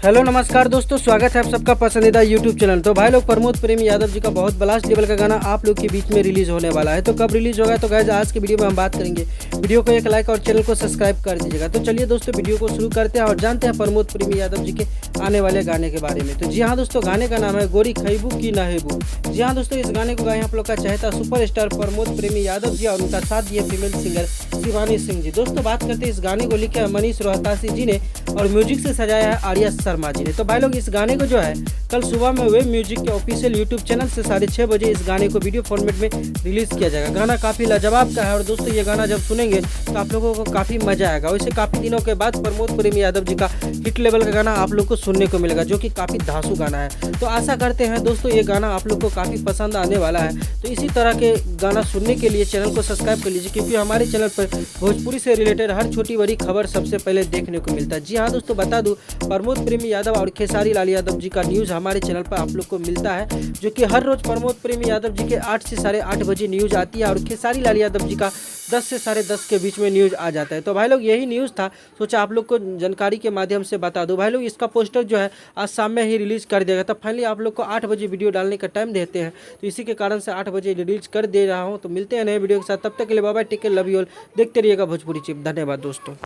Hello नमस्कार दोस्तों, स्वागत है आप सबका पसंदीदा यूट्यूब चैनल। तो भाई लोग, प्रमोद प्रेम यादव जी का बहुत ब्लास्ट लेवल का गाना आप लोग के बीच में रिलीज होने वाला है। तो कब रिलीज होगा, तो गाइस आज की वीडियो में हम बात करेंगे। वीडियो को एक लाइक और चैनल को सब्सक्राइब कर दीजिएगा। तो चलिए दोस्तों, वीडियो को शुरू करते हैं और जानते हैं प्रमोद प्रेम यादव जी के आने वाले गाने के बारे में। तो जी हाँ दोस्तों, गाने का नाम है गोरी खैबू की नहेबू। जी हाँ दोस्तों, इस गाने को गाए आप लोग का चहेता सुपरस्टार प्रमोद प्रेमी यादव जी और उनका साथ दिए फीमेल सिंगर शिवानी सिंह जी। दोस्तों बात करते हैं, इस गाने को लिखे है मनीष रोहतासी जी ने और म्यूजिक से सजाया है आर्या शर्मा जी ने। तो भाई लोग, इस गाने को जो है कल सुबह में वेब म्यूजिक के ऑफिशियल यूट्यूब चैनल से 6:30 बजे इस गाने को वीडियो फॉर्मेट में रिलीज किया जाएगा। गाना काफ़ी लाजवाब का है और दोस्तों ये गाना जब सुनेंगे तो आप लोगों को काफ़ी मजा आएगा। वैसे काफ़ी दिनों के बाद प्रमोद प्रेमी यादव जी का हिट लेवल का गाना आप लोग को सुनने को मिलेगा, जो कि काफ़ी धांसू गाना है। तो आशा करते हैं दोस्तों ये गाना आप लोग को काफ़ी पसंद आने वाला है। तो इसी तरह के गाना सुनने के लिए चैनल को सब्सक्राइब कर लीजिए, क्योंकि हमारे चैनल पर भोजपुरी से रिलेटेड हर छोटी बड़ी खबर सबसे पहले देखने को मिलता है। जी हाँ दोस्तों, बता दूं, प्रमोद प्रेमी यादव और खेसारी लाल यादव जी का न्यूज़ हमारे चैनल पर आप लोग को मिलता है, जो कि हर रोज प्रमोद प्रेमी यादव जी के 8 से 8:30 बजे न्यूज़ आती है और खेसारी लाल यादव जी का 10 से 10:30 के बीच में न्यूज़ आ जाता है। तो भाई लोग, यही न्यूज़ था, सोचा आप लोग को जानकारी के माध्यम से बता दूं। भाई लोग, इसका पोस्टर जो है आज शाम में ही रिलीज़ कर दिया गया। तब फाइनली आप लोग को 8 बजे वीडियो डालने का टाइम देते हैं, तो इसी के कारण से 8 बजे रिलीज कर दे रहा हूँ। तो मिलते हैं नए वीडियो के साथ, तब तक के लिए bye bye, take care, love you all. देखते रहिएगा भोजपुरी चिप। धन्यवाद दोस्तों।